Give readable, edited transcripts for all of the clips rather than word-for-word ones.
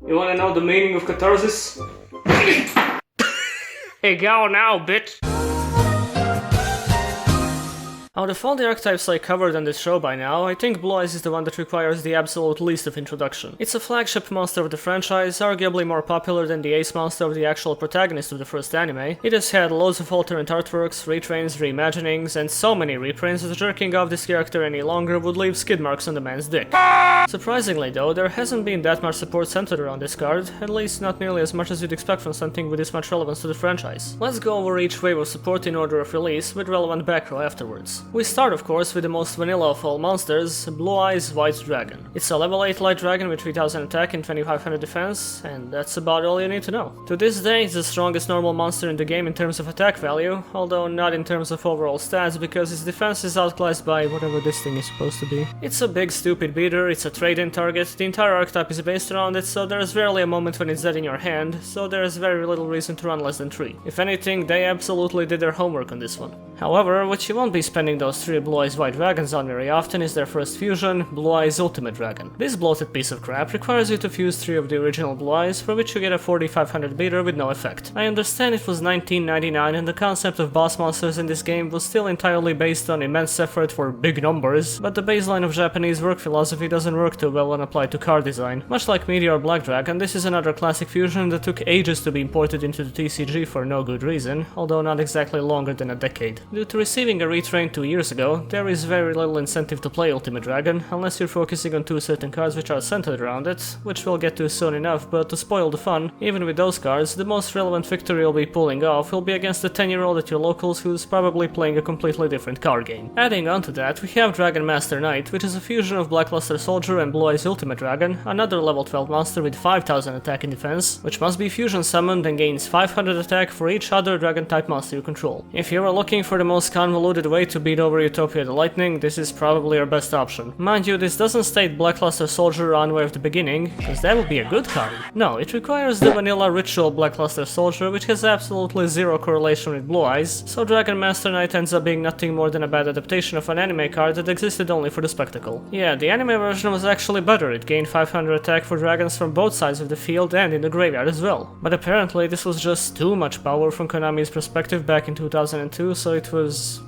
You wanna know the meaning of catharsis? Hey, go now, bitch! Out of all the archetypes I covered on this show by now, I think Blue Eyes is the one that requires the absolute least of introduction. It's a flagship monster of the franchise, arguably more popular than the ace monster of the actual protagonist of the first anime. It has had loads of alternate artworks, retrains, reimaginings, and so many reprints that jerking off this character any longer would leave skid marks on the man's dick. Surprisingly though, there hasn't been that much support centered around this card, at least not nearly as much as you'd expect from something with this much relevance to the franchise. Let's go over each wave of support in order of release, with relevant back row afterwards. We start of course with the most vanilla of all monsters, Blue Eyes White Dragon. It's a level 8 light dragon with 3000 attack and 2500 defense, and that's about all you need to know. To this day, it's the strongest normal monster in the game in terms of attack value, although not in terms of overall stats because its defense is outclassed by whatever this thing is supposed to be. It's a big stupid beater, it's a trade-in target, the entire archetype is based around it, so there's rarely a moment when it's dead in your hand, so there's very little reason to run less than 3. If anything, they absolutely did their homework on this one. However, what you won't be spending those 3 Blue Eyes White Dragons on very often is their first fusion, Blue Eyes Ultimate Dragon. This bloated piece of crap requires you to fuse 3 of the original Blue Eyes, for which you get a 4500 beater with no effect. I understand it was 1999 and the concept of boss monsters in this game was still entirely based on immense effort for big numbers, but the baseline of Japanese work philosophy doesn't work too well when applied to card design. Much like Meteor Black Dragon, this is another classic fusion that took ages to be imported into the TCG for no good reason, although not exactly longer than a decade. Due to receiving a retrain 2 years ago, there is very little incentive to play Ultimate Dragon, unless you're focusing on 2 certain cards which are centered around it, which we'll get to soon enough, but to spoil the fun, even with those cards, the most relevant victory you'll be pulling off will be against the 10-year-old at your locals who's probably playing a completely different card game. Adding on to that, we have Dragon Master Knight, which is a fusion of Blackluster Soldier and Blue Eyes Ultimate Dragon, another level 12 monster with 5000 attack and defense, which must be fusion summoned and gains 500 attack for each other dragon type monster you control. If you are looking for the most convoluted way to beat over Utopia the Lightning, this is probably your best option. Mind you, this doesn't state Blackluster Soldier on way of the beginning, because that would be a good card. No, it requires the vanilla ritual Blackluster Soldier, which has absolutely zero correlation with Blue Eyes, so Dragon Master Knight ends up being nothing more than a bad adaptation of an anime card that existed only for the spectacle. Yeah, the anime version was actually better, it gained 500 attack for dragons from both sides of the field and in the graveyard as well. But apparently this was just too much power from Konami's perspective back in 2002, so it was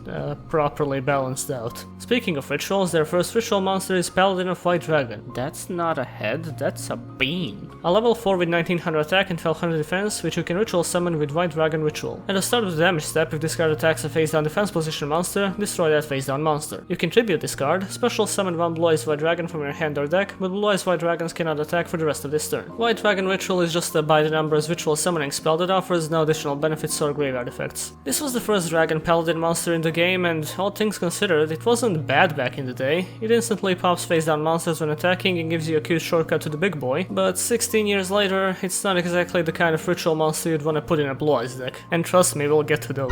properly balanced out. Speaking of rituals, their first ritual monster is Paladin of White Dragon. That's not a head, that's a bean. A level 4 with 1900 attack and 1200 defense, which you can ritual summon with White Dragon Ritual. At the start of the damage step, if this card attacks a face-down defense position monster, destroy that face-down monster. You can tribute this card, special summon 1 Blue Eyes White Dragon from your hand or deck, but Blue Eyes White Dragons cannot attack for the rest of this turn. White Dragon Ritual is just a by the numbers ritual summoning spell that offers no additional benefits or graveyard effects. This was the first Dragon Paladin monster in the game, and all things considered, it wasn't bad back in the day. It instantly pops face-down monsters when attacking and gives you a cute shortcut to the big boy, but 16 years later, it's not exactly the kind of ritual monster you'd want to put in a Blue Eyes deck. And trust me, we'll get to those.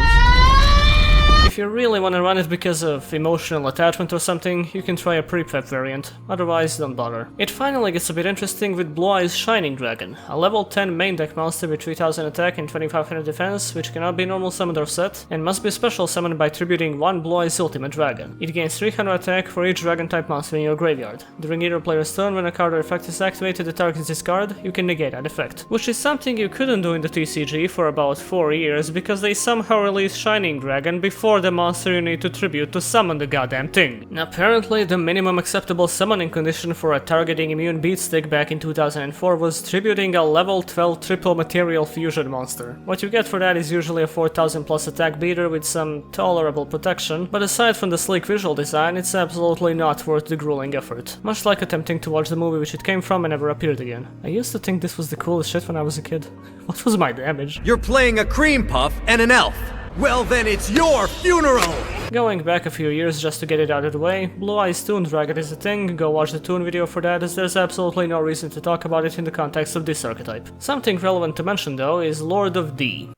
If you really want to run it because of emotional attachment or something, you can try a pre-prep variant, otherwise don't bother. It finally gets a bit interesting with Blue Eyes Shining Dragon, a level 10 main deck monster with 3000 attack and 2500 defense, which cannot be normal summoned or set, and must be special summoned by tributing 1 Blue Eyes Ultimate Dragon. It gains 300 attack for each dragon type monster in your graveyard. During either player's turn, when a card or effect is activated that targets this card, you can negate that effect. Which is something you couldn't do in the TCG for about 4 years, because they somehow released Shining Dragon before the monster you need to tribute to summon the goddamn thing. Apparently, the minimum acceptable summoning condition for a targeting immune beat stick back in 2004 was tributing a level 12 triple material fusion monster. What you get for that is usually a 4000 plus attack beater with some tolerable protection, but aside from the sleek visual design, it's absolutely not worth the grueling effort. Much like attempting to watch the movie which it came from and never appeared again. I used to think this was the coolest shit when I was a kid. What was my damage? You're playing a cream puff and an elf. Well then it's your funeral! Going back a few years just to get it out of the way, Blue Eyes Toon Dragon is a thing, go watch the Toon video for that, as there's absolutely no reason to talk about it in the context of this archetype. Something relevant to mention though is Lord of D.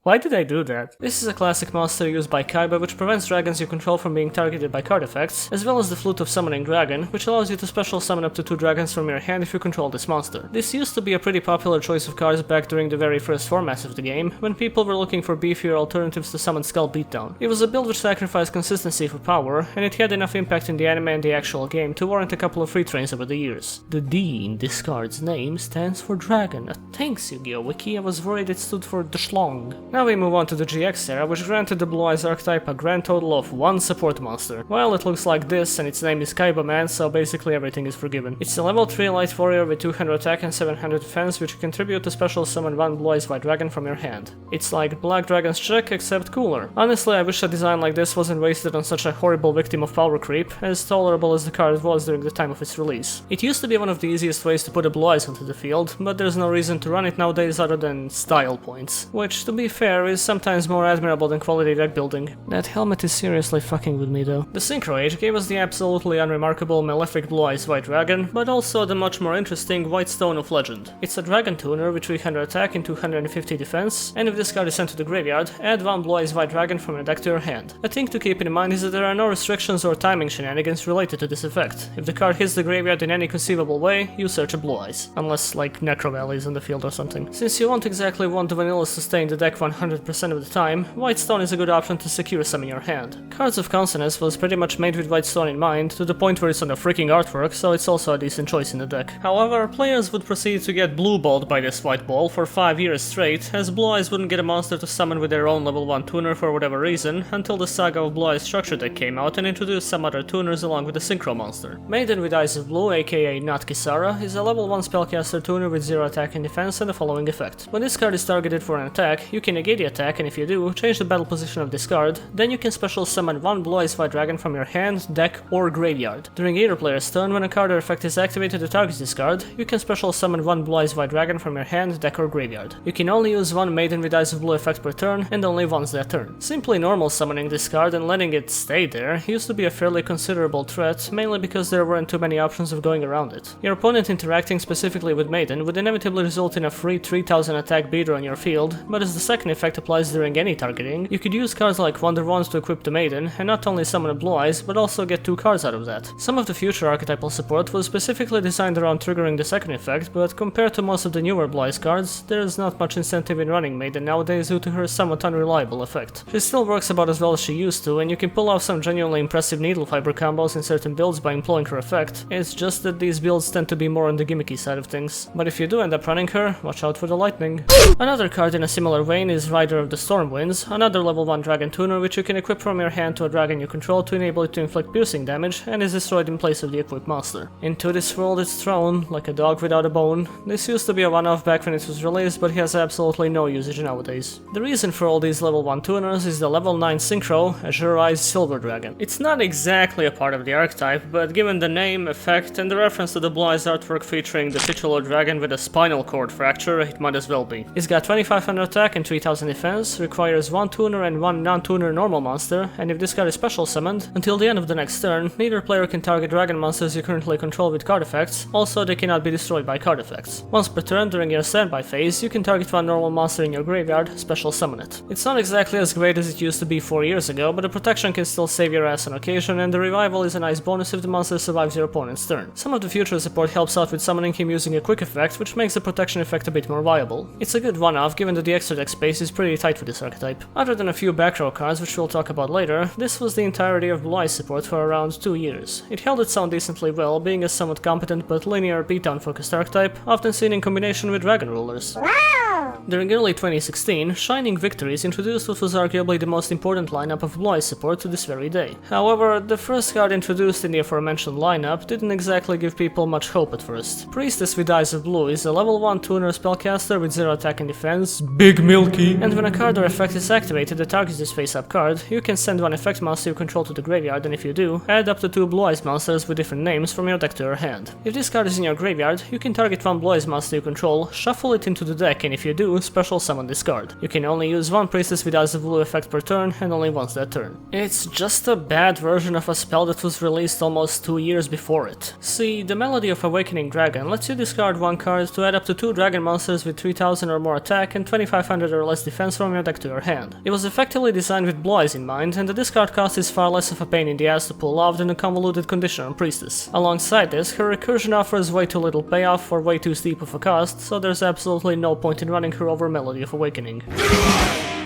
Why did I do that? This is a classic monster used by Kaiba which prevents dragons you control from being targeted by card effects, as well as the Flute of Summoning Dragon, which allows you to special summon up to 2 dragons from your hand if you control this monster. This used to be a pretty popular choice of cards back during the very first formats of the game, when people were looking for beefier alternatives to summon Skull Beatdown. It was a build which sacrificed consistency for power, and it had enough impact in the anime and the actual game to warrant a couple of free trains over the years. The D in this card's name stands for Dragon. Thanks, Yu-Gi-Oh! Wiki, I was worried it stood for Dschlong. Now we move on to the GX era, which granted the Blue Eyes archetype a grand total of 1 support monster. Well, it looks like this, and its name is Kaiba Man, so basically everything is forgiven. It's a level 3 light warrior with 200 attack and 700 defense, which you contribute to special summon 1 Blue Eyes White Dragon from your hand. It's like Black Dragon's Check, except cooler. Honestly, I wish a design like this wasn't wasted on such a horrible victim of power creep, as tolerable as the card was during the time of its release. It used to be one of the easiest ways to put a Blue Eyes onto the field, but there's no reason to run it nowadays other than style points, which, to be fair, is sometimes more admirable than quality deck building. That helmet is seriously fucking with me though. The Synchro Age gave us the absolutely unremarkable Malefic Blue Eyes White Dragon, but also the much more interesting White Stone of Legend. It's a Dragon Tuner with 300 attack and 250 defense, and if this card is sent to the graveyard, add 1 Blue Eyes White Dragon from your deck to your hand. A thing to keep in mind is that there are no restrictions or timing shenanigans related to this effect. If the card hits the graveyard in any conceivable way, you search a Blue Eyes. Unless, like, Necro Valley is in the field or something. Since you won't exactly want the vanillas to stay in the deck 100% of the time, White Stone is a good option to secure some in your hand. Cards of Consonance was pretty much made with White Stone in mind, to the point where it's on the freaking artwork, so it's also a decent choice in the deck. However, players would proceed to get blue balled by this white ball for 5 years straight, as Blue Eyes wouldn't get a monster to summon with their own level 1 tuner for whatever reason, until the saga of Blue Eyes Structure deck came out and introduced some other tuners along with the Synchro monster. Maiden with Eyes of Blue, aka Not Kisara, is a level 1 spellcaster tuner with 0 attack and defense and the following effect. When this card is targeted for an attack, you can negate the attack, and if you do, change the battle position of this card, then you can special summon 1 Blue Eyes White Dragon from your hand, deck, or graveyard. During either player's turn, when a card or effect is activated that targets this card, you can special summon 1 Blue Eyes White Dragon from your hand, deck, or graveyard. You can only use 1 Maiden with Eyes of Blue effect per turn, and only once that turn. Simply normal summoning this card and letting it stay there used to be a fairly considerable threat, mainly because there weren't too many options of going around it. Your opponent interacting specifically with Maiden would inevitably result in a free 3000 attack beater on your field, but as the second effect applies during any targeting, you could use cards like Wonder Wands to equip the Maiden, and not only summon a Blue Eyes, but also get 2 cards out of that. Some of the future archetypal support was specifically designed around triggering the second effect, but compared to most of the newer Blue Eyes cards, there is not much incentive in running Maiden nowadays due to her somewhat unreliable effect. She still works about as well as she used to, and you can pull off some genuinely impressive needle fiber combos in certain builds by employing her effect. It's just that these builds tend to be more on the gimmicky side of things. But if you do end up running her, watch out for the lightning. Another card in a similar vein is Rider of the Stormwinds, another level 1 dragon tuner which you can equip from your hand to a dragon you control to enable it to inflict piercing damage, and is destroyed in place of the equipped monster. Into this world it's thrown, like a dog without a bone. This used to be a one-off back when it was released, but has absolutely no usage nowadays. The reason for all these level 1 tuners is the level 9 Synchro, Azure Eyes Silver Dragon. It's not exactly a part of the archetype, but given the name, effect, and the reference to the Blue Eyes artwork featuring the titular dragon with a spinal cord fracture, it might as well be. It's got 2500 attack and 3000 defense, requires 1 tuner and 1 non-tuner normal monster, and if this card is special summoned, until the end of the next turn, neither player can target dragon monsters you currently control with card effects, also they cannot be destroyed by card effects. Once per turn during your standby phase, you can target 1 normal monster in your graveyard, special summon it. It's not exactly as great as it used to be 4 years ago, but the protection can still save your ass on occasion, and the revival is a nice bonus if the monster survives your opponent's turn. Some of the future support helps out with summoning him using a quick effect, which makes the protection effect a bit more viable. It's a good one-off given that the extra deck space is pretty tight for this archetype. Other than a few back row cards which we'll talk about later, this was the entirety of Blue Eyes support for around 2 years. It held its own decently well, being a somewhat competent but linear beatdown focused archetype, often seen in combination with dragon rulers. During early 2016, Shining Victories introduced what was arguably the most important lineup of Blue Eyes support to this very day. However, the first card introduced in the aforementioned lineup didn't exactly give people much hope at first. Priestess with Eyes of Blue is a level 1 tuner spellcaster with 0 attack and defense, Big Milky, and when a card or effect is activated that targets this face-up card, you can send 1 effect monster you control to the graveyard, and if you do, add up to 2 Blue Eyes monsters with different names from your deck to your hand. If this card is in your graveyard, you can target 1 Blue Eyes monster you control, shuffle it into the deck, and if you do, do, special summon this card. You can only use one Priestess with Eyes of Blue effect per turn, and only once that turn. It's just a bad version of a spell that was released almost 2 years before it. See, the Melody of Awakening Dragon lets you discard one card to add up to 2 dragon monsters with 3000 or more attack and 2500 or less defense from your deck to your hand. It was effectively designed with Blue Eyes in mind, and the discard cost is far less of a pain in the ass to pull off than a convoluted condition on Priestess. Alongside this, her recursion offers way too little payoff for way too steep of a cost, so there's absolutely no point in running her over Melody of Awakening.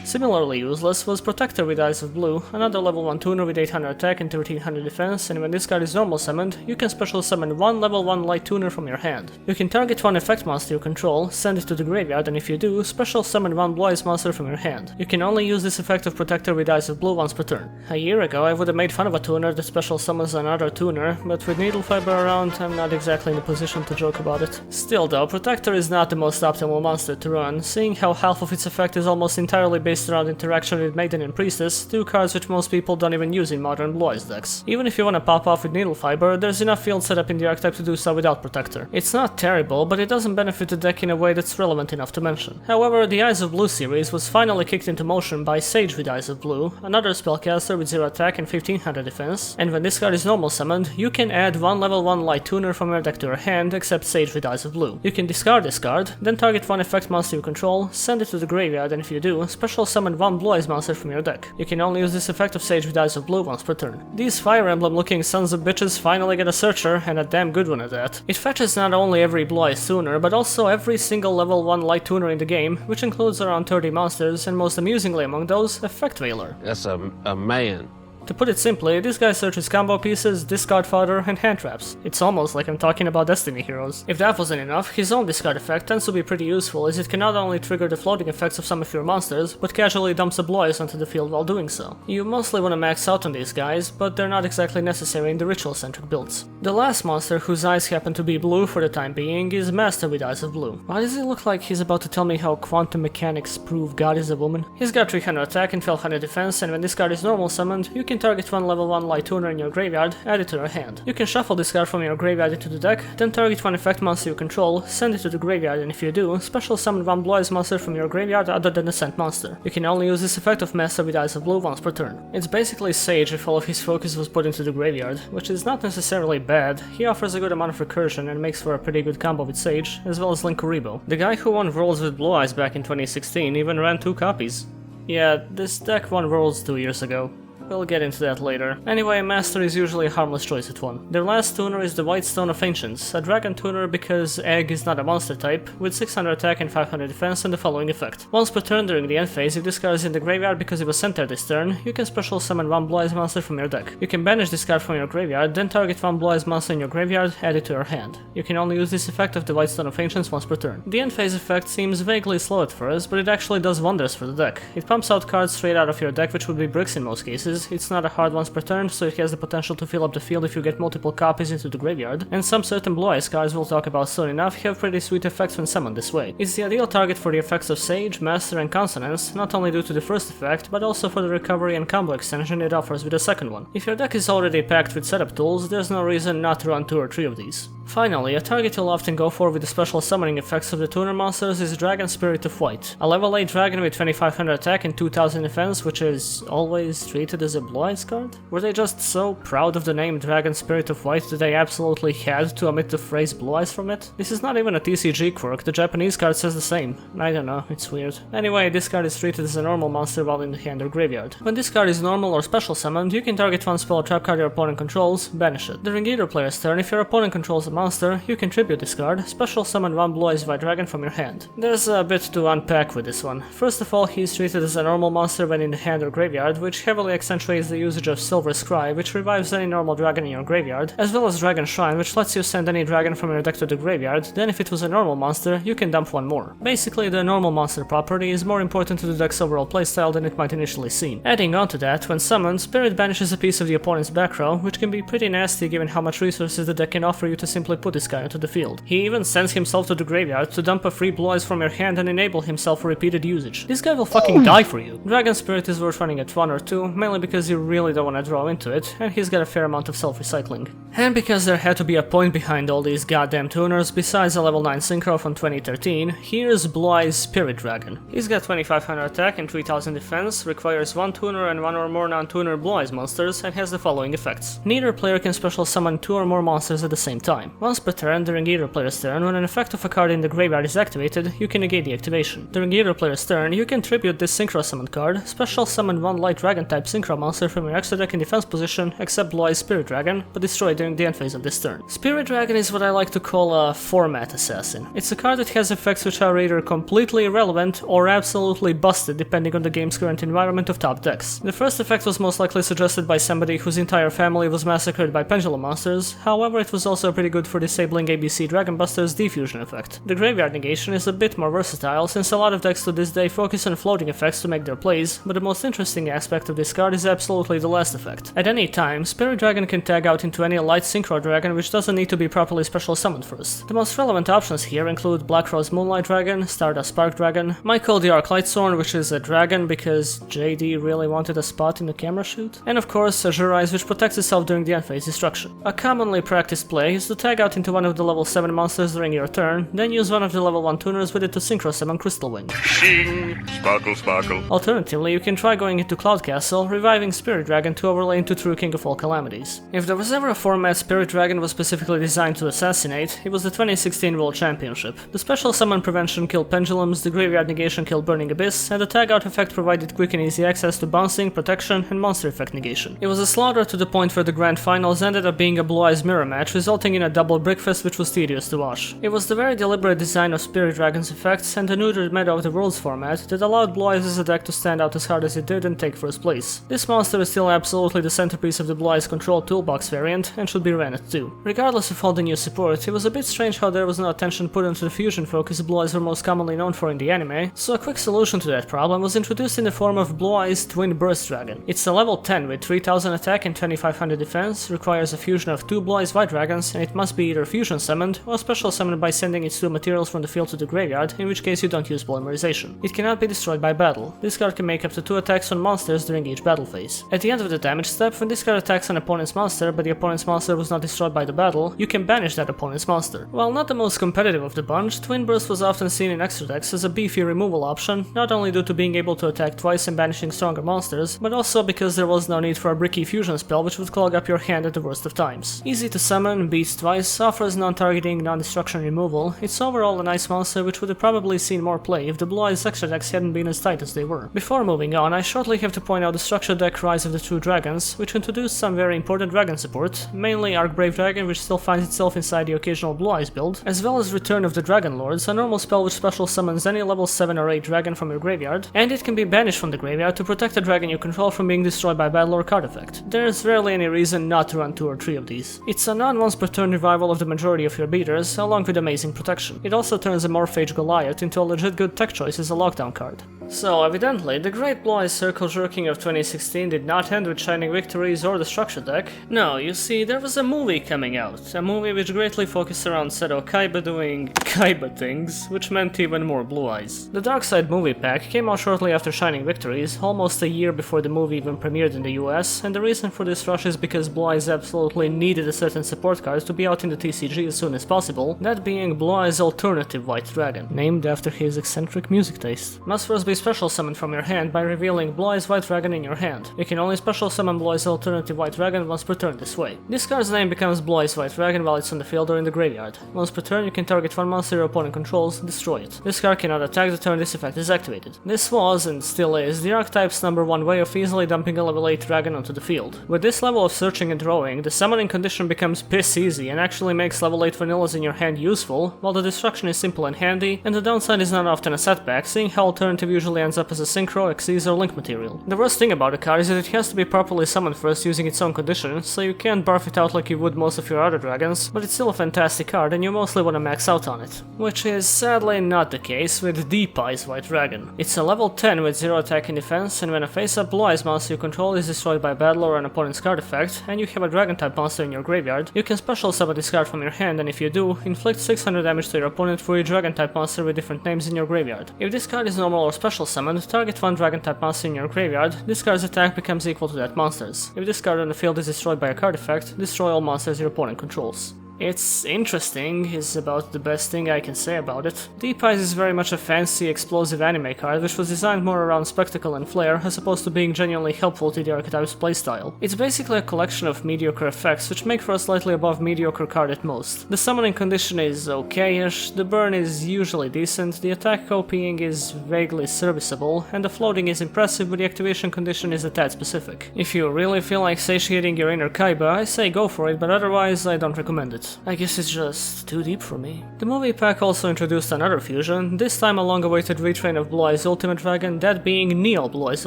Similarly useless was Protector with Eyes of Blue, another level 1 tuner with 800 attack and 1300 defense, and when this card is normal summoned, you can special summon one level 1 light tuner from your hand. You can target one effect monster you control, send it to the graveyard, and if you do, special summon one Blue Eyes monster from your hand. You can only use this effect of Protector with Eyes of Blue once per turn. A year ago I would have made fun of a tuner that special summons another tuner, but with Needle Fiber around, I'm not exactly in a position to joke about it. Still though, Protector is not the most optimal monster to run, seeing how half of its effect is almost entirely based around interaction with Maiden and Priestess, 2 cards which most people don't even use in modern Blue Eyes decks. Even if you wanna pop off with Needle Fiber, there's enough field setup in the archetype to do so without Protector. It's not terrible, but it doesn't benefit the deck in a way that's relevant enough to mention. However, the Eyes of Blue series was finally kicked into motion by Sage with Eyes of Blue, another spellcaster with 0 attack and 1500 defense, and when this card is normal summoned, you can add one level 1 light tuner from your deck to your hand, except Sage with Eyes of Blue. You can discard this card, then target one effect monster you control, send it to the graveyard, and if you do, special summon one Blue Eyes monster from your deck. You can only use this effect of Sage with Eyes of Blue once per turn. These Fire Emblem looking sons of bitches finally get a searcher, and a damn good one at that. It fetches not only every Blue Eyes tuner, but also every single level 1 light tuner in the game, which includes around 30 monsters, and most amusingly among those, Effect Veiler. That's a man. To put it simply, this guy searches combo pieces, discard fodder, and hand traps. It's almost like I'm talking about Destiny heroes. If that wasn't enough, his own discard effect tends to be pretty useful, as it can not only trigger the floating effects of some of your monsters, but casually dumps a Blue Eyes onto the field while doing so. You mostly want to max out on these guys, but they're not exactly necessary in the ritual-centric builds. The last monster whose eyes happen to be blue for the time being is Master with Eyes of Blue. Why does it look like he's about to tell me how quantum mechanics prove God is a woman? He's got 300 attack and 1200 defense, and when this card is normal summoned, you can target one level 1 light tuner in your graveyard, add it to your hand. You can shuffle this card from your graveyard into the deck, then target one effect monster you control, send it to the graveyard, and if you do, special summon one Blue Eyes monster from your graveyard other than the sent monster. You can only use this effect of Master with Eyes of Blue once per turn. It's basically Sage if all of his focus was put into the graveyard, which is not necessarily bad. He offers a good amount of recursion and makes for a pretty good combo with Sage, as well as Linkuriboh. The guy who won Worlds with Blue Eyes back in 2016 even ran 2 copies. Yeah, this deck won Worlds 2 years ago. We'll get into that later. Anyway, Master is usually a harmless choice at 1. Their last tuner is the White Stone of Ancients, a dragon tuner because Egg is not a monster type, with 600 attack and 500 defense and the following effect. Once per turn during the end phase, if this card is in the graveyard because it was sent there this turn, you can special summon one Blue Eyes monster from your deck. You can banish this card from your graveyard, then target one Blue Eyes monster in your graveyard, add it to your hand. You can only use this effect of the White Stone of Ancients once per turn. The end phase effect seems vaguely slow at first, but it actually does wonders for the deck. It pumps out cards straight out of your deck, which would be bricks in most cases. It's not a hard once per turn, so it has the potential to fill up the field if you get multiple copies into the graveyard, and some certain Blue Eyes cards we'll talk about soon enough have pretty sweet effects when summoned this way. It's the ideal target for the effects of Sage, Master, and Consonance, not only due to the first effect, but also for the recovery and combo extension it offers with the second one. If your deck is already packed with setup tools, there's no reason not to run 2 or 3 of these. Finally, a target you'll often go for with the special summoning effects of the tuner monsters is Dragon Spirit of White, a level 8 dragon with 2500 attack and 2000 defense, which is always treated as a Blue Eyes card? Were they just so proud of the name Dragon Spirit of White that they absolutely had to omit the phrase Blue Eyes from it? This is not even a TCG quirk, the Japanese card says the same. I don't know, it's weird. Anyway, this card is treated as a normal monster while in the hand or graveyard. When this card is normal or special summoned, you can target one spell or trap card your opponent controls, banish it. During either player's turn, if your opponent controls a monster, you can tribute this card, special summon one Blue Eyes White Dragon from your hand. There's a bit to unpack with this one. First of all, he's treated as a normal monster when in the hand or graveyard, which heavily accentuates the usage of Silver Scry, which revives any normal dragon in your graveyard, as well as Dragon Shrine, which lets you send any dragon from your deck to the graveyard, then if it was a normal monster, you can dump one more. Basically, the normal monster property is more important to the deck's overall playstyle than it might initially seem. Adding on to that, when summoned, Spirit banishes a piece of the opponent's back row, which can be pretty nasty given how much resources the deck can offer you to simply simply put this guy onto the field. He even sends himself to the graveyard to dump a free Blue Eyes from your hand and enable himself for repeated usage. This guy will fucking die for you. Dragon Spirit is worth running at 1 or 2, mainly because you really don't want to draw into it, and he's got a fair amount of self-recycling. And because there had to be a point behind all these goddamn tuners besides a level 9 Synchro from 2013, here's Blue Eyes Spirit Dragon. He's got 2500 attack and 3000 defense, requires 1 tuner and 1 or more non-tuner Blue Eyes monsters, and has the following effects. Neither player can special summon 2 or more monsters at the same time. Once per turn during either player's turn, when an effect of a card in the graveyard is activated, you can negate the activation. During either player's turn, you can tribute this Synchro summon card, special summon 1 light dragon type Synchro monster from your extra deck in defense position, except Blue Eyes Spirit Dragon, but destroy it during the end phase of this turn. Spirit Dragon is what I like to call a format assassin. It's a card that has effects which are either completely irrelevant or absolutely busted depending on the game's current environment of top decks. The first effect was most likely suggested by somebody whose entire family was massacred by pendulum monsters, however it was also pretty good for disabling ABC Dragon Buster's defusion effect. The graveyard negation is a bit more versatile since a lot of decks to this day focus on floating effects to make their plays, but the most interesting aspect of this card is absolutely the last effect. At any time, Spirit Dragon can tag out into any light Synchro Dragon which doesn't need to be properly special summoned first. The most relevant options here include Black Rose Moonlight Dragon, Stardust Spark Dragon, might call the Archetype Sword, which is a dragon because JD really wanted a spot in the camera shoot, and of course Azure Eyes, which protects itself during the end phase destruction. A commonly practiced play is to tag out into one of the level 7 monsters during your turn, then use one of the level 1 tuners with it to Synchro summon Crystal Wind. Shing! Sparkle, sparkle. Alternatively, you can try going into Cloud Castle, reviving Spirit Dragon to overlay into True King of All Calamities. If there was ever a format Spirit Dragon was specifically designed to assassinate, it was the 2016 World Championship. The special summon prevention killed pendulums, the graveyard negation killed Burning Abyss, and the tag out effect provided quick and easy access to bouncing, protection, and monster effect negation. It was a slaughter to the point where the grand finals ended up being a Blue Eyes mirror match, resulting in a double brickfest which was tedious to watch. It was the very deliberate design of Spirit Dragon's effects and the neutered meta of the Worlds format that allowed Blue Eyes as a deck to stand out as hard as it did and take first place. This monster is still absolutely the centerpiece of the Blue Eyes Control Toolbox variant and should be ran at 2. Regardless of all the new support, it was a bit strange how there was no attention put into the fusion focus Blue Eyes were most commonly known for in the anime, so a quick solution to that problem was introduced in the form of Blue Eyes Twin Burst Dragon. It's a level 10 with 3000 attack and 2500 defense, requires a fusion of 2 Blue Eyes White Dragons, and it must be either fusion summoned or special summoned by sending its 2 materials from the field to the graveyard, in which case you don't use polymerization. It cannot be destroyed by battle. This card can make up to 2 attacks on monsters during each battle phase. At the end of the damage step, when this card attacks an opponent's monster but the opponent's monster was not destroyed by the battle, you can banish that opponent's monster. While not the most competitive of the bunch, Twin Burst was often seen in extra decks as a beefy removal option, not only due to being able to attack twice and banishing stronger monsters, but also because there was no need for a bricky fusion spell which would clog up your hand at the worst of times. Easy to summon, beats twice, offers non-targeting, non-destruction removal, it's overall a nice monster which would have probably seen more play if the Blue Eyes extra decks hadn't been as tight as they were. Before moving on, I shortly have to point out the structure deck Rise of the True Dragons, which introduced some very important dragon support, mainly ARKBRAVE Dragon, which still finds itself inside the occasional Blue Eyes build, as well as Return of the Dragon Lords, a normal spell which special summons any level 7 or 8 dragon from your graveyard, and it can be banished from the graveyard to protect a dragon you control from being destroyed by battle or card effect. There's rarely any reason not to run 2 or 3 of these. It's a non-once per turn revival of the majority of your beaters, along with amazing protection. It also turns a Morphage Goliath into a legit good tech choice as a lockdown card. So evidently, the Great Blue Eyes Circle Jerking of 2016 did not end with Shining Victories or the structure deck. No, you see, there was a movie coming out, a movie which greatly focused around Seto Kaiba doing Kaiba things, which meant even more Blue Eyes. The Dark Side movie pack came out shortly after Shining Victories, almost a year before the movie even premiered in the US, and the reason for this rush is because Blue Eyes absolutely needed a certain support card to be out in the TCG as soon as possible, that being Blue Eyes Alternative White Dragon, named after his eccentric music taste. Must first be special summoned from your hand by revealing Blue Eyes White Dragon in your hand. You can only special summon Blue Eyes Alternative White Dragon once per turn this way. This card's name becomes Blue Eyes White Dragon while it's on the field or in the graveyard. Once per turn you can target one monster your opponent controls and destroy it. This card cannot attack the turn this effect is activated. This was, and still is, the Archetype's #1 way of easily dumping a level 8 dragon onto the field. With this level of searching and drawing, the summoning condition becomes piss easy and actually makes level 8 vanillas in your hand useful, while the destruction is simple and handy, and the downside is not often a setback, seeing how alternative usually usually ends up as a synchro, Xyz, or link material. The worst thing about the card is that it has to be properly summoned first using its own condition, so you can't barf it out like you would most of your other dragons, but it's still a fantastic card and you mostly want to max out on it. Which is sadly not the case with Deep Eyes White Dragon. It's a level 10 with 0 attack and defense, and when a face-up Blue Eyes monster you control is destroyed by battle or an opponent's card effect, and you have a Dragon-type monster in your graveyard, you can special summon this card from your hand, and if you do, inflict 600 damage to your opponent for each Dragon-type monster with different names in your graveyard. If this card is normal or special summoned, target one Dragon-type monster in your graveyard, this card's attack becomes equal to that monster's. If this card on the field is destroyed by a card effect, destroy all monsters your opponent controls. It's interesting is about the best thing I can say about it. Deep Eyes is very much a fancy, explosive anime card which was designed more around spectacle and flair as opposed to being genuinely helpful to the archetype's playstyle. It's basically a collection of mediocre effects which make for a slightly above mediocre card at most. The summoning condition is okay-ish, the burn is usually decent, the attack copying is vaguely serviceable, and the floating is impressive but the activation condition is a tad specific. If you really feel like satiating your inner Kaiba, I say go for it, but otherwise I don't recommend it. I guess it's just too deep for me. The movie pack also introduced another fusion, this time a long-awaited retrain of Blue Eyes Ultimate Dragon, that being Neo Blue Eyes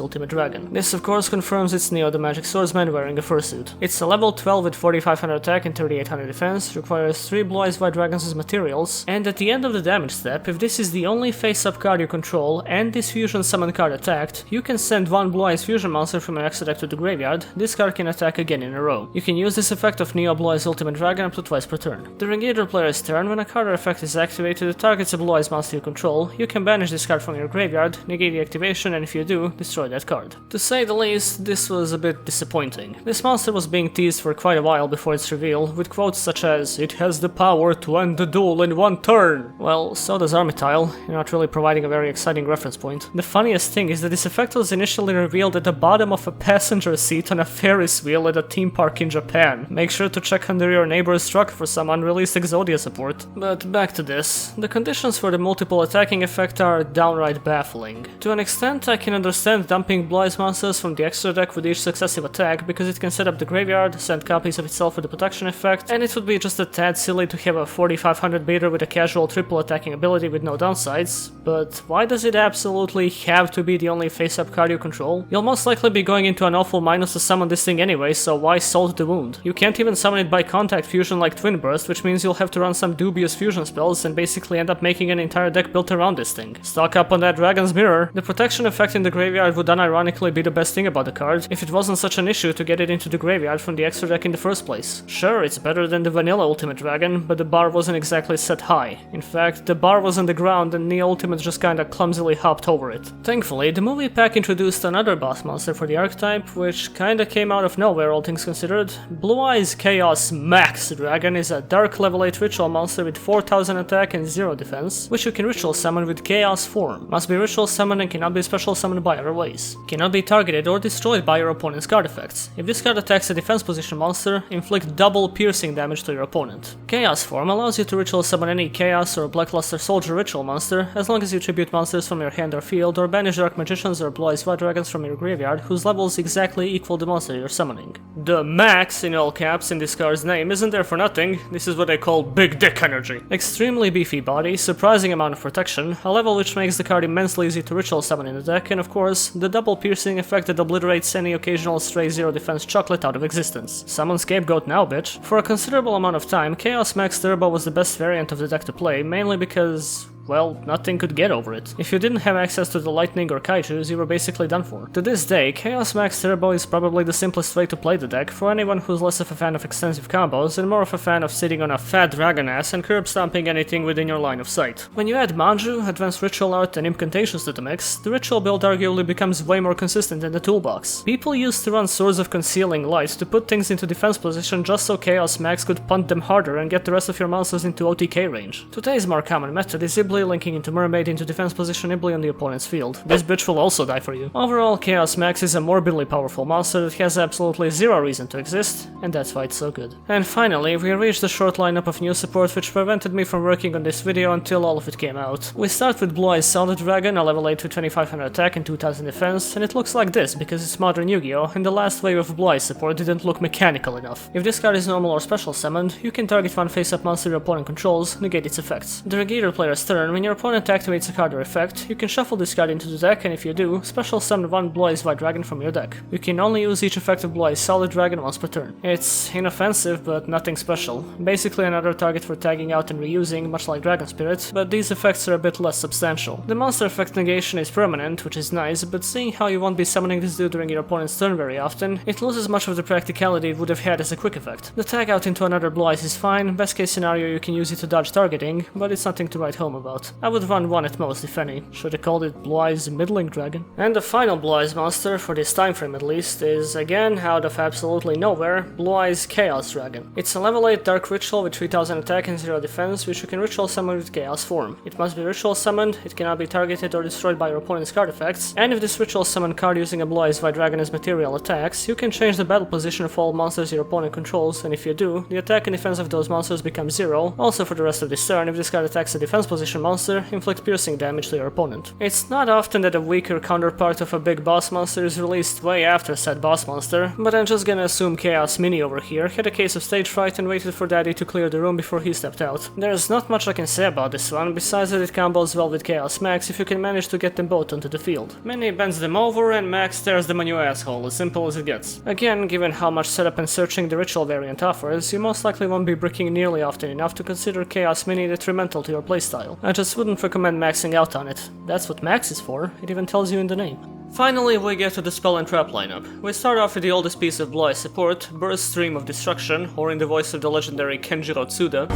Ultimate Dragon. This of course confirms it's Neo the Magic Swordsman wearing a fursuit. It's a level 12 with 4500 attack and 3800 defense, requires 3 Blue Eyes White Dragons as materials, and at the end of the damage step, if this is the only face-up card you control and this fusion summon card attacked, you can send one Blue Eyes fusion monster from your extra deck to the graveyard. This card can attack again in a row. You can use this effect of Neo Blue Eyes Ultimate Dragon up to twice per turn. During either player's turn, when a card or effect is activated that targets a Blue Eyes monster you control, you can banish this card from your graveyard, negate the activation, and if you do, destroy that card. To say the least, this was a bit disappointing. This monster was being teased for quite a while before its reveal, with quotes such as, "It has the power to end the duel in one turn." Well, so does Archetype, you're not really providing a very exciting reference point. The funniest thing is that this effect was initially revealed at the bottom of a passenger seat on a Ferris wheel at a theme park in Japan. Make sure to check under your neighbor's truck for some unreleased Exodia support. But back to this. The conditions for the multiple attacking effect are downright baffling. To an extent, I can understand dumping Blue Eyes monsters from the extra deck with each successive attack, because it can set up the graveyard, send copies of itself with the protection effect, and it would be just a tad silly to have a 4500 beater with a casual triple attacking ability with no downsides, but why does it absolutely have to be the only face-up card you control? You'll most likely be going into an awful minus to summon this thing anyway, so why salt the wound? You can't even summon it by contact fusion like Twin Burst, which means you'll have to run some dubious fusion spells and basically end up making an entire deck built around this thing. Stock up on that Dragon's Mirror. The protection effect in the graveyard would unironically be the best thing about the card, if it wasn't such an issue to get it into the graveyard from the extra deck in the first place. Sure, it's better than the vanilla Ultimate Dragon, but the bar wasn't exactly set high. In fact, the bar was on the ground and Neo Ultimate just kinda clumsily hopped over it. Thankfully, the movie pack introduced another boss monster for the archetype, which kinda came out of nowhere all things considered. Blue Eyes Chaos Max Dragon is a dark level 8 ritual monster with 4000 attack and 0 defense, which you can ritual summon with Chaos form. Must be ritual summoned and cannot be special summoned by other ways. Cannot be targeted or destroyed by your opponent's card effects. If this card attacks a defense position monster, inflict double piercing damage to your opponent. Chaos form allows you to ritual summon any Chaos or Blackluster Soldier ritual monster, as long as you tribute monsters from your hand or field, or banish Dark Magicians or Blue Eyes White Dragons from your graveyard, whose levels exactly equal the monster you're summoning. The max in all caps in this card's name isn't there for nothing. This is what I call big dick energy. Extremely beefy body, surprising amount of protection, a level which makes the card immensely easy to ritual summon in the deck, and of course, the double piercing effect that obliterates any occasional stray 0 defense chocolate out of existence. Summon Scapegoat now, bitch. For a considerable amount of time, Chaos Max Turbo was the best variant of the deck to play, mainly because, well, nothing could get over it. If you didn't have access to the Lightning or Kaijus, you were basically done for. To this day, Chaos Max Turbo is probably the simplest way to play the deck for anyone who's less of a fan of extensive combos and more of a fan of sitting on a fat dragon ass and curb stomping anything within your line of sight. When you add Manju, Advanced Ritual Art, and Incantations to the mix, the ritual build arguably becomes way more consistent in the toolbox. People used to run Swords of Concealing Light to put things into defense position just so Chaos Max could punt them harder and get the rest of your monsters into OTK range. Today's more common method is Ibli linking into Mermaid into defense position Ibli on the opponent's field. This bitch will also die for you. Overall, Chaos Max is a morbidly powerful monster that has absolutely zero reason to exist, and that's why it's so good. And finally, we reached the short lineup of new support which prevented me from working on this video until all of it came out. We start with Blue Eyes Solid Dragon, a level 8 with 2500 attack and 2000 defense, and it looks like this because it's modern Yu-Gi-Oh! And the last wave of Blue Eyes support didn't look mechanical enough. If this card is normal or special summoned, you can target one face-up monster your opponent controls, negate its effects. During either player's turn, turn, when your opponent activates a card or effect, you can shuffle this card into the deck, and if you do, special summon one Blue Eyes White Dragon from your deck. You can only use each effective Blue Eyes Solid Dragon once per turn. It's inoffensive, but nothing special. Basically another target for tagging out and reusing, much like Dragon Spirit, but these effects are a bit less substantial. The monster effect negation is permanent, which is nice, but seeing how you won't be summoning this dude during your opponent's turn very often, it loses much of the practicality it would have had as a quick effect. The tag out into another Blue Eyes is fine, best case scenario you can use it to dodge targeting, but it's nothing to write home about. I would run one at most if any. Should have called it Blue Eyes Middling Dragon. And the final Blue Eyes monster, for this time frame at least, is again out of absolutely nowhere, Blue Eyes Chaos Dragon. It's a level 8 dark ritual with 3000 attack and 0 defense, which you can ritual summon with chaos form. It must be ritual summoned, it cannot be targeted or destroyed by your opponent's card effects, and if this ritual summon card using a Blue Eyes White Dragon as material attacks, you can change the battle position of all monsters your opponent controls, and if you do, the attack and defense of those monsters become 0. Also for the rest of this turn, if this card attacks a defense position monster, inflict piercing damage to your opponent. It's not often that a weaker counterpart of a big boss monster is released way after said boss monster, but I'm just gonna assume Chaos Mini over here had a case of stage fright and waited for Daddy to clear the room before he stepped out. There's not much I can say about this one, besides that it combos well with Chaos Max if you can manage to get them both onto the field. Mini bends them over and Max tears them on your asshole, as simple as it gets. Again, given how much setup and searching the ritual variant offers, you most likely won't be bricking nearly often enough to consider Chaos Mini detrimental to your playstyle. I just wouldn't recommend maxing out on it. That's what Max is for, it even tells you in the name. Finally, we get to the spell and trap lineup. We start off with the oldest piece of Blue Eyes support, Burst Stream of Destruction, or in the voice of the legendary Kenjiro Tsuda,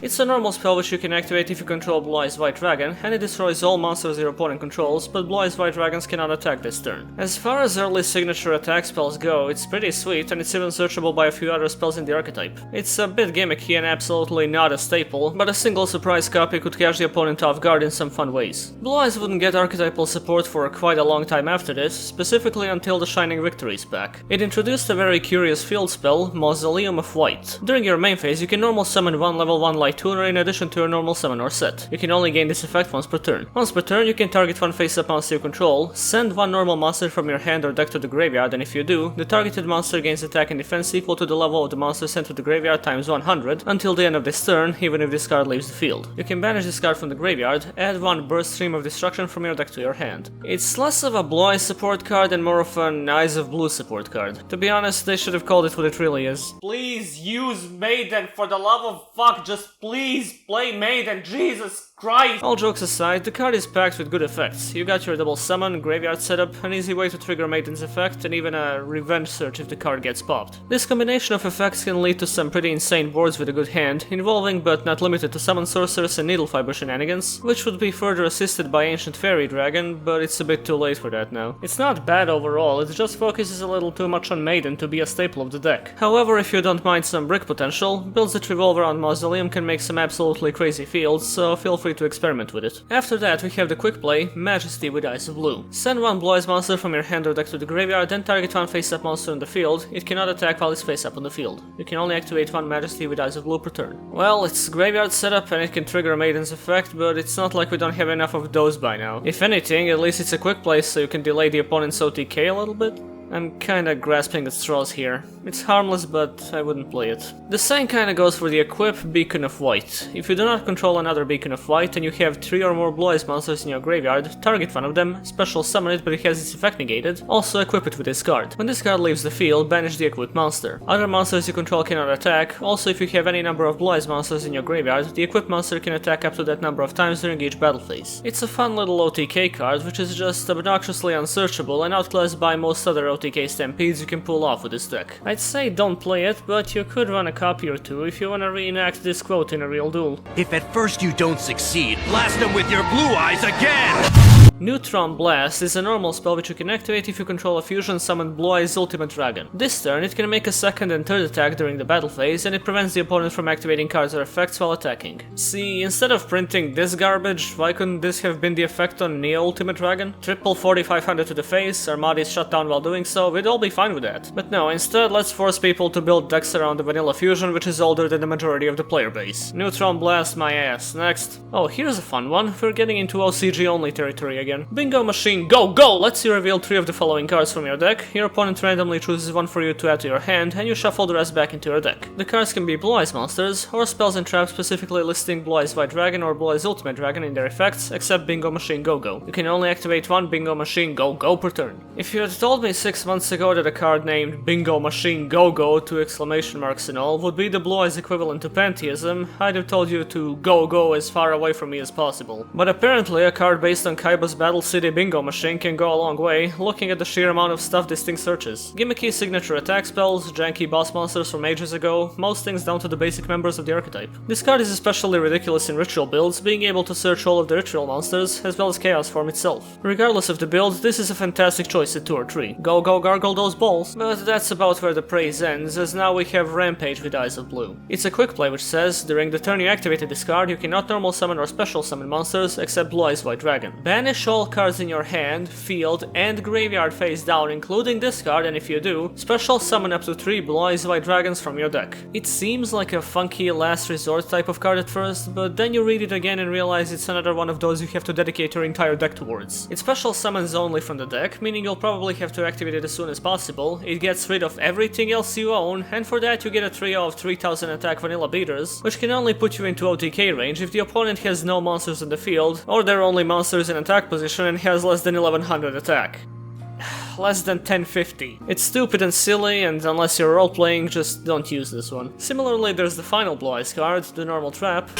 it's a normal spell which you can activate if you control Blue Eyes White Dragon, and it destroys all monsters your opponent controls, but Blue Eyes White Dragons cannot attack this turn. As far as early signature attack spells go, it's pretty sweet, and it's even searchable by a few other spells in the archetype. It's a bit gimmicky and absolutely not a staple, but a single surprise copy could catch the opponent off guard in some fun ways. Blue Eyes wouldn't get archetypal support for quite a long time after this, specifically until the Shining Victory's pack. It introduced a very curious field spell, Mausoleum of White. During your main phase, you can normal summon one level 1 light tuner in addition to your normal summon or set. You can only gain this effect once per turn. Once per turn, you can target one face-up monster you control, send one normal monster from your hand or deck to the graveyard, and if you do, the targeted monster gains attack and defense equal to the level of the monster sent to the graveyard times 100 until the end of this turn, even if this card leaves the field. You can banish this card from the graveyard, add one Burst Stream of Destruction from your deck to your hand. It's less of a Blue Eyes support card and more of an Eyes of Blue support card. To be honest, they should have called it what it really is. Please use Maiden, for the love of fuck, just please play Maiden, Jesus Christ! All jokes aside, the card is packed with good effects. You got your double summon, graveyard setup, an easy way to trigger Maiden's effect, and even a revenge search if the card gets popped. This combination of effects can lead to some pretty insane boards with a good hand, involving but not limited to summon sorcerers and needle fiber shenanigans, which would be further assisted by Ancient Fairy Dragon, but it's a bit too late for that now. It's not bad overall, it just focuses a little too much on Maiden to be a staple of the deck. However, if you don't mind some brick potential, builds that revolve around Mausoleum can make some absolutely crazy fields, so feel free to experiment with it. After that, we have the quick play, Majesty with Eyes of Blue. Send one Blue Eyes monster from your hand or deck to the graveyard, then target one face-up monster on the field. It cannot attack while it's face-up on the field. You can only activate one Majesty with Eyes of Blue per turn. Well, it's graveyard setup and it can trigger Maiden's effect, but it's not like we don't have enough of those by now. If anything, at least it's a quick play so you can delay the opponent's OTK a little bit. I'm kinda grasping at straws here. It's harmless, but I wouldn't play it. The same kinda goes for the equip Beacon of White. If you do not control another Beacon of White and you have 3 or more Blue Eyes monsters in your graveyard, target one of them, special summon it but it has its effect negated, also equip it with this card. When this card leaves the field, banish the equipped monster. Other monsters you control cannot attack, also if you have any number of Blue Eyes monsters in your graveyard, the equipped monster can attack up to that number of times during each battle phase. It's a fun little OTK card, which is just obnoxiously unsearchable and outclassed by most other OTK stampedes you can pull off with this deck. I'd say don't play it, but you could run a copy or two if you wanna reenact this quote in a real duel. If at first you don't succeed, blast them with your blue eyes again! Neutron Blast is a normal spell which you can activate if you control a fusion summoned Blue Eyes Ultimate Dragon. This turn it can make a second and third attack during the battle phase, and it prevents the opponent from activating cards or effects while attacking. See, instead of printing this garbage, why couldn't this have been the effect on Neo Ultimate Dragon? Triple 4500 to the face, Armada is shut down while doing so, we'd all be fine with that. But no, instead let's force people to build decks around the vanilla fusion, which is older than the majority of the player base. Neutron Blast my ass. Next. Oh, here's a fun one, we're getting into OCG only territory again. again. Bingo Machine Go Go lets you reveal 3 of the following cards from your deck. Your opponent randomly chooses one for you to add to your hand, and you shuffle the rest back into your deck. The cards can be Blue Eyes monsters, or spells and traps specifically listing Blue Eyes White Dragon or Blue Eyes Ultimate Dragon in their effects, except Bingo Machine Go Go. You can only activate one Bingo Machine Go Go per turn. If you had told me 6 months ago that a card named Bingo Machine Go Go to exclamation marks and all would be the Blue Eyes equivalent to Pantheism, I'd have told you to go as far away from me as possible. But apparently a card based on Kaiba's Battle City Bingo Machine can go a long way, looking at the sheer amount of stuff this thing searches. Gimmicky signature attack spells, janky boss monsters from ages ago, most things down to the basic members of the archetype. This card is especially ridiculous in ritual builds, being able to search all of the ritual monsters, as well as Chaos Form itself. Regardless of the build, this is a fantastic choice at 2 or 3. Go gargle those balls. But that's about where the praise ends, as now we have Rampage with Eyes of Blue. It's a quick play which says, during the turn you activated this card, you cannot normal summon or special summon monsters except Blue Eyes White Dragon. Banish all cards in your hand, field, and graveyard face down, including this card, and if you do, special summon up to 3 Blue Eyes White Dragons from your deck. It seems like a funky last resort type of card at first, but then you read it again and realize it's another one of those you have to dedicate your entire deck towards. It special summons only from the deck, meaning you'll probably have to activate it as soon as possible. It gets rid of everything else you own, and for that you get a trio of 3000 attack vanilla beaters, which can only put you into OTK range if the opponent has no monsters in the field, or they're only monsters in attack position and has less than 1100 attack. Less than 1050. It's stupid and silly, and unless you're role-playing, just don't use this one. Similarly, there's the final Blue Eyes card, the normal trap.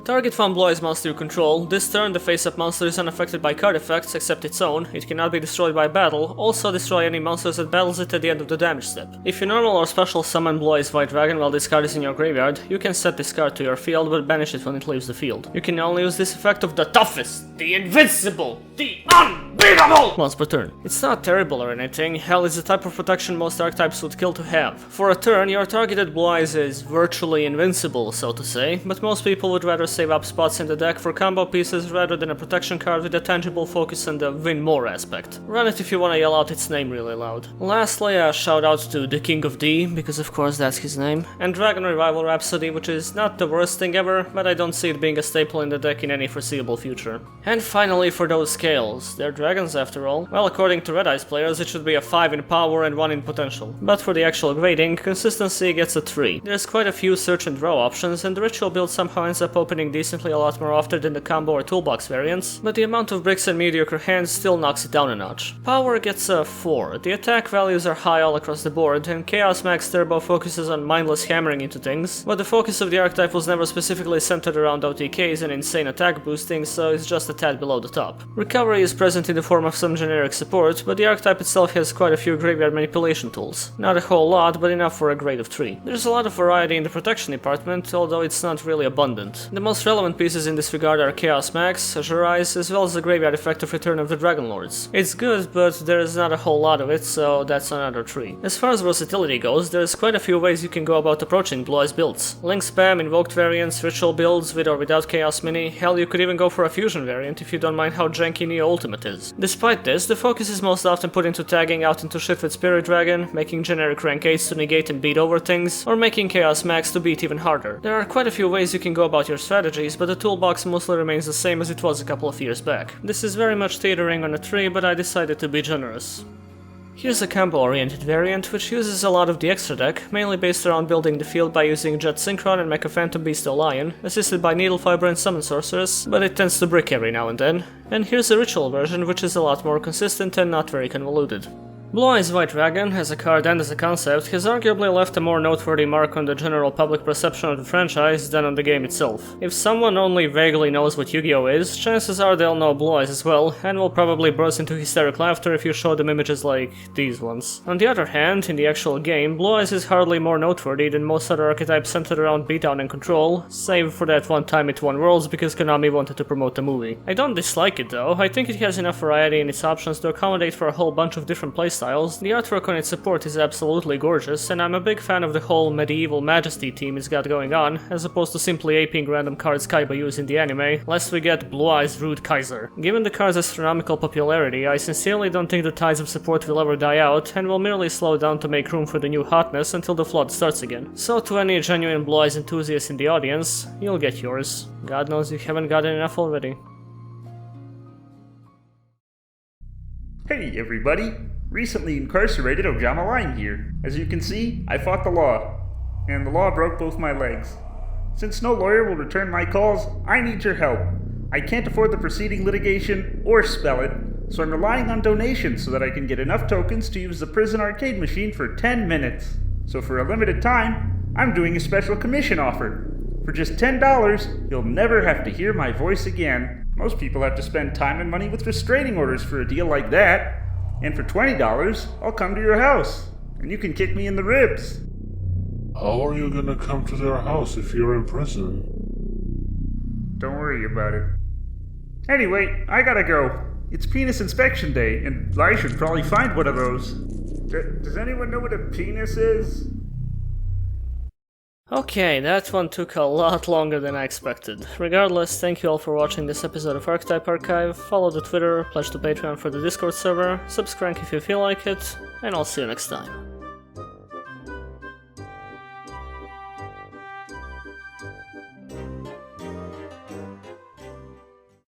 Target one Blue Eyes monster you control. This turn, the face-up monster is unaffected by card effects except its own. It cannot be destroyed by battle. Also destroy any monsters that battles it at the end of the damage step. If you normal or special summon Blue Eyes White Dragon while this card is in your graveyard, you can set this card to your field but banish it when it leaves the field. You can only use this effect of the toughest, the invincible, the unbeatable once per turn. It's not terrible or anything. Hell, it's the type of protection most archetypes would kill to have. For a turn, your targeted Blue Eyes is virtually invincible, so to say, but most people would rather save up spots in the deck for combo pieces rather than a protection card with a tangible focus on the win more aspect. Run it if you wanna yell out its name really loud. Lastly, a shout out to the King of D, because of course that's his name, and Dragon Revival Rhapsody, which is not the worst thing ever, but I don't see it being a staple in the deck in any foreseeable future. And finally, for those scales, they're dragons after all. Well, according to Red Eyes players, it should be a 5 in power and 1 in potential. But for the actual grading, consistency gets a 3. There's quite a few search and draw options, and the ritual build somehow ends up opening decently a lot more often than the combo or toolbox variants, but the amount of bricks and mediocre hands still knocks it down a notch. Power gets a 4. The attack values are high all across the board, and Chaos Max Turbo focuses on mindless hammering into things, but the focus of the archetype was never specifically centered around OTKs and insane attack boosting, so it's just a tad below the top. Recovery is present in the form of some generic support, but the archetype itself has quite a few graveyard manipulation tools. Not a whole lot, but enough for a grade of 3. There's a lot of variety in the protection department, although it's not really abundant. The most relevant pieces in this regard are Chaos Max, Azure Eyes, as well as the graveyard effect of Return of the Dragon Lords. It's good, but there's not a whole lot of it, so that's another 3. As far as versatility goes, there's quite a few ways you can go about approaching Blue Eyes builds. Link spam, invoked variants, ritual builds with or without Chaos Mini, hell you could even go for a fusion variant if you don't mind how janky Neo Ultimate is. Despite this, the focus is most often put into tagging out into shit with Spirit Dragon, making generic rank 8s to negate and beat over things, or making Chaos Max to beat even harder. There are quite a few ways you can go about your strategies, but the toolbox mostly remains the same as it was a couple of years back. This is very much teetering on a 3, but I decided to be generous. Here's a combo-oriented variant, which uses a lot of the extra deck, mainly based around building the field by using Jet Synchron and Mecha Phantom Beast Lion, assisted by Needle Fiber and Summon Sorceress, but it tends to brick every now and then. And here's a ritual version, which is a lot more consistent and not very convoluted. Blue Eyes White Dragon, as a card and as a concept, has arguably left a more noteworthy mark on the general public perception of the franchise than on the game itself. If someone only vaguely knows what Yu-Gi-Oh is, chances are they'll know Blue Eyes as well, and will probably burst into hysteric laughter if you show them images like these ones. On the other hand, in the actual game, Blue Eyes is hardly more noteworthy than most other archetypes centered around beatdown and control, save for that one time it won Worlds because Konami wanted to promote the movie. I don't dislike it though, I think it has enough variety in its options to accommodate for a whole bunch of different playstyles styles, the artwork on its support is absolutely gorgeous, and I'm a big fan of the whole medieval majesty theme it's got going on, as opposed to simply aping random cards Kaiba use in the anime, lest we get Blue Eyes Rude Kaiser. Given the card's astronomical popularity, I sincerely don't think the tides of support will ever die out, and will merely slow down to make room for the new hotness until the flood starts again. So to any genuine Blue Eyes enthusiasts in the audience, you'll get yours. God knows you haven't gotten enough already. Hey everybody! Recently incarcerated Ojama Line here. As you can see, I fought the law. And the law broke both my legs. Since no lawyer will return my calls, I need your help. I can't afford the preceding litigation or spell it, so I'm relying on donations so that I can get enough tokens to use the prison arcade machine for 10 minutes. So for a limited time, I'm doing a special commission offer. For just $10, you'll never have to hear my voice again. Most people have to spend time and money with restraining orders for a deal like that. And for $20, I'll come to your house, and you can kick me in the ribs. How are you gonna come to their house if you're in prison? Don't worry about it. Anyway, I gotta go. It's penis inspection day, and I should probably find one of those. Does anyone know what a penis is? Okay, that one took a lot longer than I expected. Regardless, thank you all for watching this episode of Archetype Archive, follow the Twitter, pledge to Patreon for the Discord server, subscribe if you feel like it, and I'll see you next time.